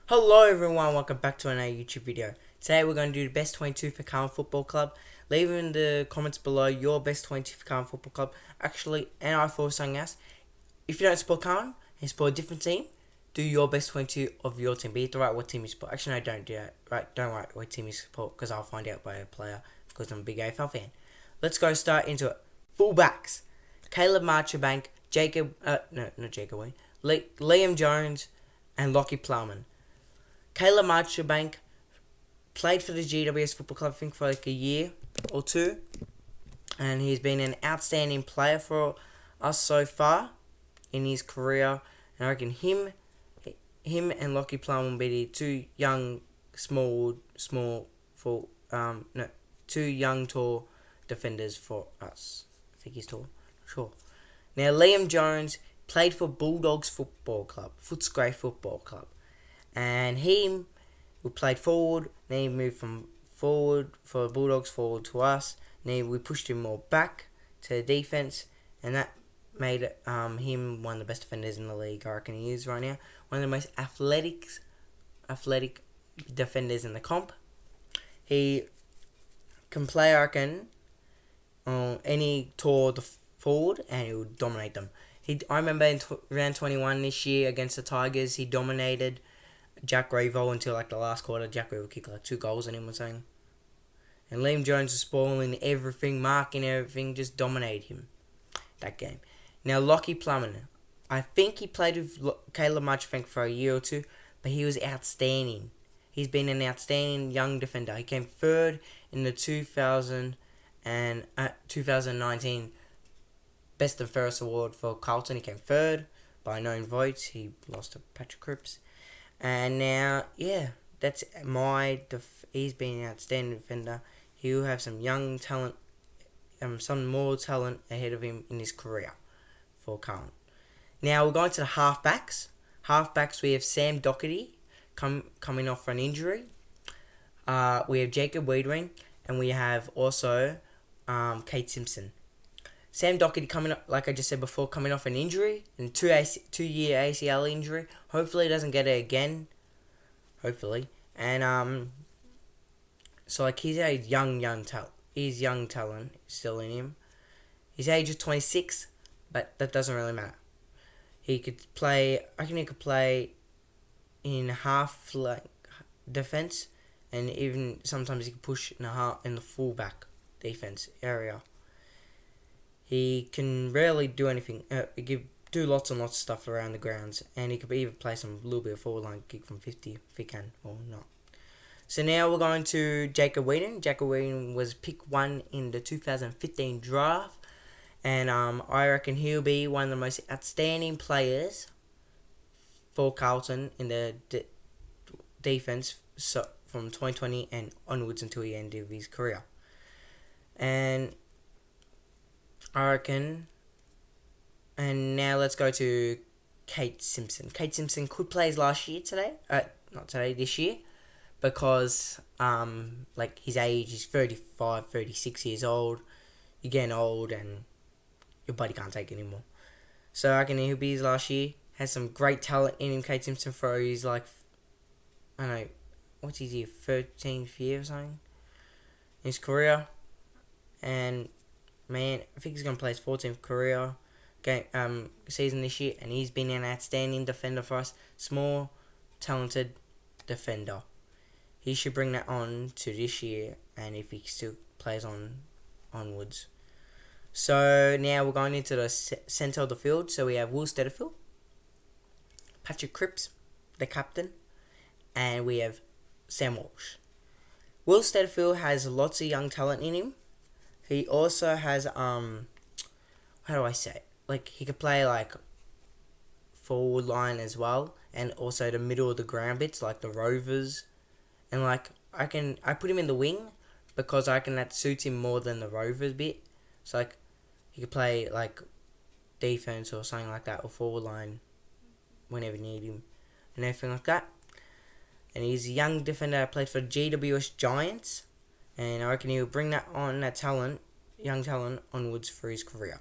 Hello everyone, welcome back to another YouTube video. Today we're going to do the best 22 for Carlton Football Club. Leave in the comments below your best 22 for Carlton Football Club. Actually, and I thought something else. If you don't support Carlton and support a different team, do your best 22 of your team. Be it to write what team you support. Actually, no, don't do that. Right, don't write what team you support because I'll find out by a player because I'm a big AFL fan. Let's go start into it. Fullbacks: Caleb Marchbank, Liam Jones, and Lockie Plowman. Caleb Marchbank played for the GWS Football Club, I think, for like a year or two. And he's been an outstanding player for us so far in his career. And I reckon him and Lockie Plum will be the two young, two young, tall defenders for us. I think he's tall. Sure. Now, Liam Jones played for Bulldogs Football Club, Footscray Football Club. And he played forward, then he moved from forward for Bulldogs forward to us. Then we pushed him more back to the defence, and that made him one of the best defenders in the league. I reckon he is right now. One of the most athletic defenders in the comp. He can play, I reckon, on any tall forward, and he will dominate them. I remember in round 21 this year against the Tigers, he dominated Jack Revo until like the last quarter. Jack Revo kicked like 2 goals on him or something. And Liam Jones was spoiling everything, marking everything, just dominated him that game. Now, Lockie Plummer. I think he played with Caleb Marchbank for a year or two, but he was outstanding. He's been an outstanding young defender. He came third in the 2019 Best and Fairest Award for Carlton. He came third by 9 votes. He lost to Patrick Cripps. And now, yeah, that's he's been an outstanding defender. He'll have some young talent, some more talent ahead of him in his career for Carlton. Now we're going to the halfbacks. Halfbacks, we have Sam Doherty coming off an injury. We have Jacob Wiedering, and we have also Kate Simpson. Sam Doherty coming up, like I just said before, coming off an injury, and 2-year ACL injury. Hopefully he doesn't get it again. Hopefully. And so like he's a young talent. He's young talent still in him. His age is 26, but that doesn't really matter. He could play. I reckon he could play in half flank defense, and even sometimes he could push in the fullback defense area. He can rarely do anything. He can do lots and lots of stuff around the grounds, and he could even play some little bit of forward line kick from 50 if he can or not. So now we're going to Jacob Wiedering. Jacob Wiedering was pick 1 in the 2015 draft, and I reckon he'll be one of the most outstanding players for Carlton in the defense from 2020 and onwards until the end of his career. And I reckon. And now let's go to Kate Simpson. Kate Simpson could play his last year this year. Because, like, his age is 35, 36 years old. You're getting old and your body can't take it anymore. So I reckon he'll be his last year. Has some great talent in him, Kate Simpson, for his, like, I don't know, what's his year, 13th year or something? In his career. And man, I think he's going to play his 14th career season this year, and he's been an outstanding defender for us. Small, talented defender. He should bring that on to this year, and if he still plays onwards. So now we're going into the centre of the field. So we have Will Stedderfield, Patrick Cripps, the captain, and we have Sam Walsh. Will Stedderfield has lots of young talent in him. He also has, how do I say it? Like, he could play, like, forward line as well. And also the middle of the ground bits, like the Rovers. And, like, I put him in the wing because I reckon that suits him more than the Rovers bit. So, like, he could play, like, defense or something like that, or forward line whenever you need him. And everything like that. And he's a young defender that played for GWS Giants. And I reckon he'll bring that young talent, onwards for his career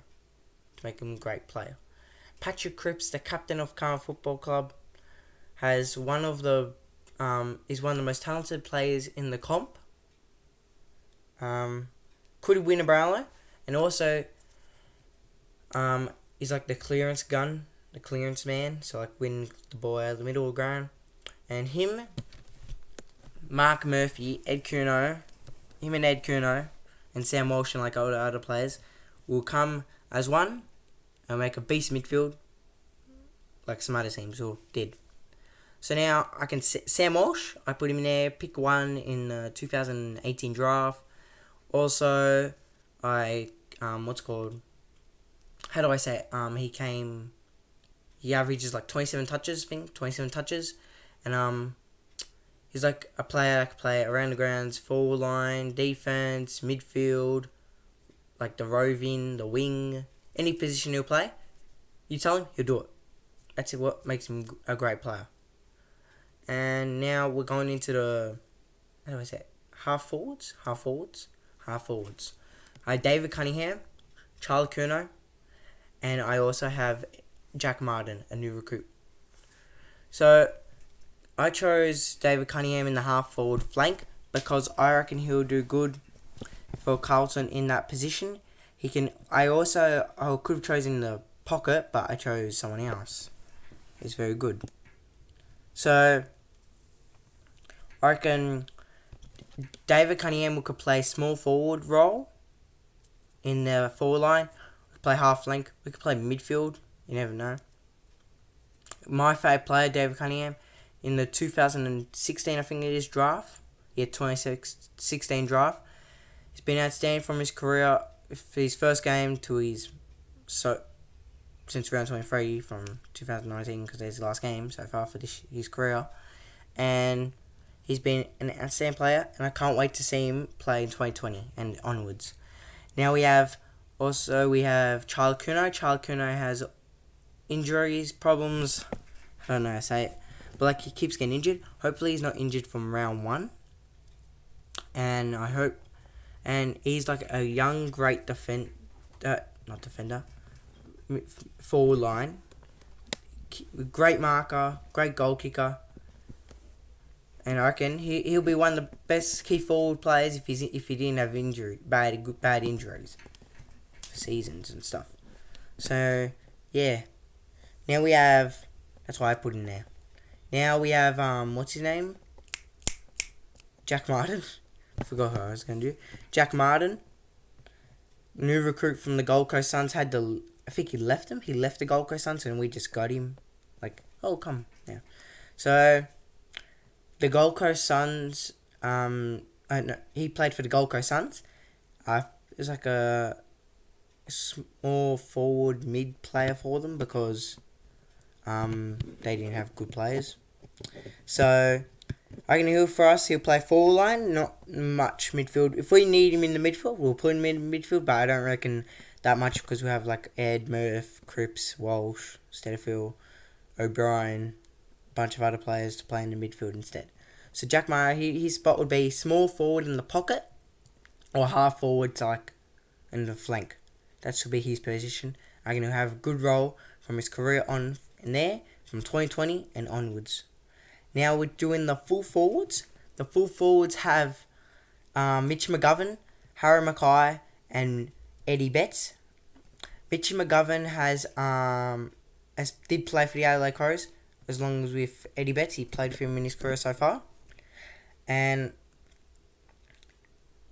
to make him a great player. Patrick Cripps, the captain of Carlton Football Club, has one of the is one of the most talented players in the comp. Could win a Brownlow, and also is like the clearance gun, the clearance man. So like win the ball out of the middle of the ground. And him, Mark Murphy, Ed Curnow, and Sam Walsh and like all the other players will come as one and make a beast midfield like some other teams all did. So now I can Sam Walsh, I put him in there, pick one in the 2018 draft. Also, I what's it called? How do I say it? He averages like 27 touches, 27 touches, and he's like a player that can play around the grounds, forward line, defense, midfield, like the roving, the wing, any position he'll play. You tell him, he'll do it. That's what makes him a great player. And now we're going into the, how do I say it? Half forwards. I have David Cunningham, Charlie Curnow, and I also have Jack Martin, a new recruit. So I chose David Cunningham in the half forward flank because I reckon he'll do good for Carlton in that position. I could have chosen the pocket, but I chose someone else. He's very good. So I reckon David Cunningham could play small forward role in the forward line. We could play half flank. We could play midfield. You never know. My favourite player, David Cunningham, in the 2016, I think it is, draft. 2016 draft. He's been outstanding from his career for his first game to since round 23 from 2019 because it's his last game so far for his career. And he's been an outstanding player, and I can't wait to see him play in 2020 and onwards. Now we have Charlie Curnow. Charlie Curnow has injuries, problems. I don't know how to say it, but like he keeps getting injured. Hopefully he's not injured from round 1. And he's like a young, great forward line. Great marker, great goal kicker. And I reckon he'll be one of the best key forward players if he didn't have bad injuries for seasons and stuff. So yeah. Now we have, that's why I put him there. Now we have what's his name? Jack Martin. I forgot who I was going to do. Jack Martin, new recruit from the Gold Coast Suns. I think he left him. He left the Gold Coast Suns, and we just got him. Like, oh, come now. So the Gold Coast Suns. He played for the Gold Coast Suns. It was like a small forward mid player for them because they didn't have good players. So I reckon he'll play forward line, not much midfield. If we need him in the midfield, we'll put him in midfield, but I don't reckon that much because we have like Ed, Murph, Cripps, Walsh, Steadfield, O'Brien, a bunch of other players to play in the midfield instead. So Jack Martin, his spot would be small forward in the pocket or half forward to like in the flank. That should be his position. I reckon he'll have a good role from his career on in there from 2020 and onwards. Now we're doing the full forwards. The full forwards have Mitch McGovern, Harry Mackay, and Eddie Betts. Mitch McGovern did play for the Adelaide Crows, as long as with Eddie Betts. He played for him in his career so far. And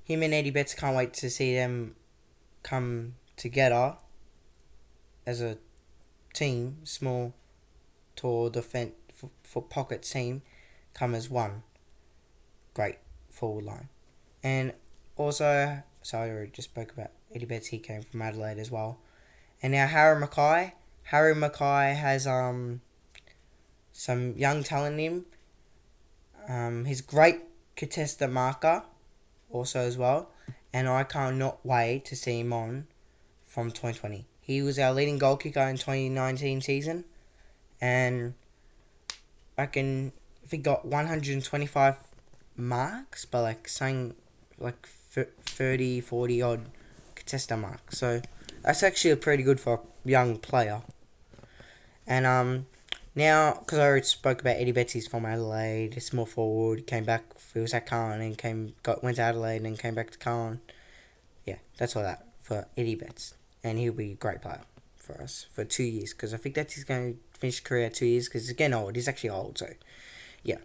him and Eddie Betts, can't wait to see them come together as a team, small, tall, defense for pocket team, come as one great forward line. And also, I already just spoke about Eddie Betts. He came from Adelaide as well. And now Harry Mackay. Harry Mackay has some young talent in him. He's great contested marker also as well. And I cannot wait to see him on from 2020. He was our leading goal kicker in 2019 season. And I reckon if he got 125 marks, but like saying like 30, 40 odd contested marks. So that's actually pretty good for a young player. And Now, because I already spoke about Eddie Betts, he's from Adelaide, small forward, came back, he was at Carlton, and went to Adelaide and came back to Carlton. Yeah, that's all that for Eddie Betts. And he'll be a great player for us for 2 years, because I think that he's going to finish his career at 2 years, because he's getting old. He's actually old, so yeah.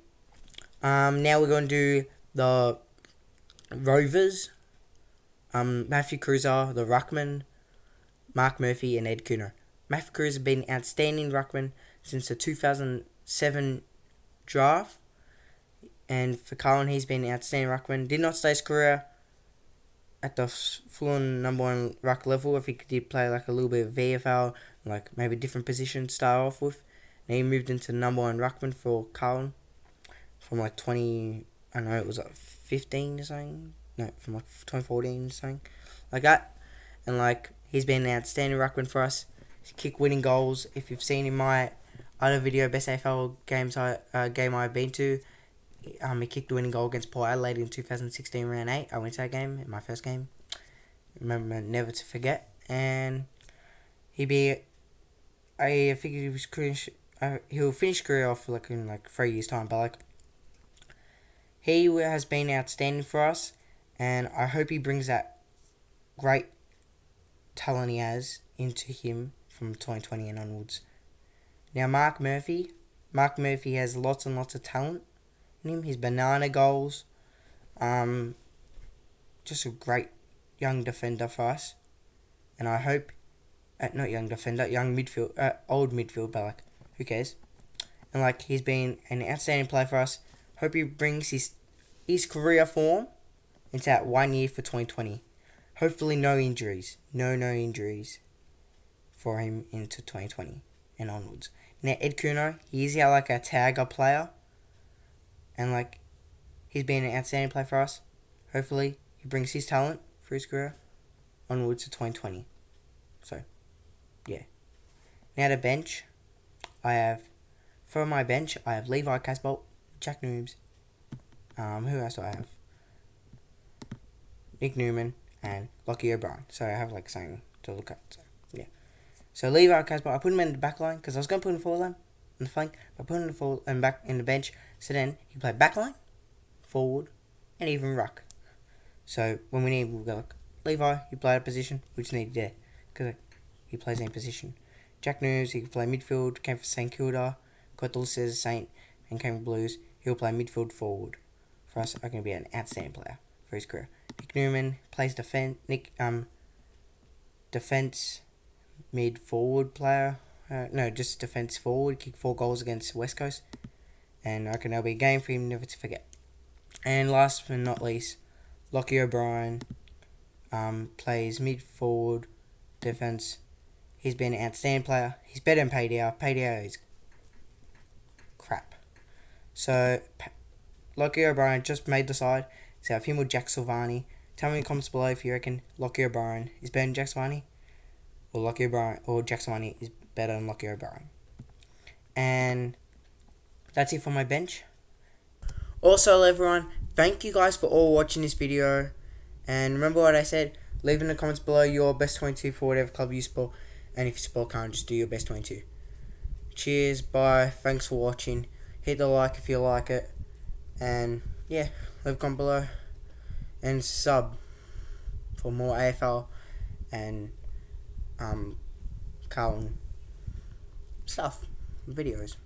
Now we're going to do the Rovers. Matthew Cruiser, the Ruckman, Mark Murphy, and Ed Kuno. Matthew Cruiser has been outstanding Ruckman since the 2007 draft. And for Carlton, he's been outstanding Ruckman. Did not stay his career at the full number one ruck level. If he did play like a little bit of VFL, like maybe a different position to start off with. And he moved into number one Ruckman for Carlton from like 20, I don't know, it was like 15 or something. No, from like 2014 or something like that. And like, he's been an outstanding ruckman for us. He kicked winning goals. If you've seen in my other video, best AFL game I've been to, he kicked the winning goal against Port Adelaide in 2016 round 8. I went to that game, my first game. Remember, never to forget. And I think he'll finish career off like in like 3 years time. But like, he has been outstanding for us, and I hope he brings that great talent he has into him from 2020 and onwards. Now, Mark Murphy has lots and lots of talent in him. His banana goals, just a great young defender for us. And I hope, not young defender, young midfield, old midfield, but like, who cares? And like, he's been an outstanding player for us. Hope he brings his career form into that 1 year for 2020. Hopefully no injuries. No injuries for him into 2020 and onwards. Now, Ed Kuno, he is like a tagger player. And like, he's been an outstanding player for us. Hopefully he brings his talent for his career onwards to 2020. So, yeah. Now the bench. For my bench, I have Levi Casbolt, Jack Noobs. Who else do I have? Nick Newman and Lockie O'Brien. So I have like something to look at. So yeah. So Levi Casbolt, I put him in the back line because I was going to put him forward line in the flank. But I put him in back in the bench. So then he play back line, forward, and even ruck. So when we need, we'll go like, Levi, you play a position, we just need there because he plays any position. Jack News, he can play midfield, came from St Kilda, got the list as Saint, and came from Blues. He'll play midfield forward. For us, I can be an outstanding player for his career. Nick Newman plays defense mid forward player. Just defense forward. Kicked 4 goals against West Coast, and I reckon that'll be a game for him never to forget. And last but not least, Lockie O'Brien plays mid forward defense. He's been an outstanding player. He's better than Paydow. Paydow is crap. So Lockie O'Brien just made the side. So if him with Jack Silvani. Tell me in the comments below if you reckon Lockie O'Brien is better than Jack Silvani, or Lockie O'Brien or Jack Silvani is better than Lockie O'Brien. And that's it for my bench. Also, everyone, thank you guys for all watching this video. And remember what I said, leave in the comments below your best 22 for whatever club you support. And if you support Carlton, just do your best 22. Cheers, bye, thanks for watching. Hit the like if you like it. And yeah, leave a comment below. And sub for more AFL and Carlton stuff, videos.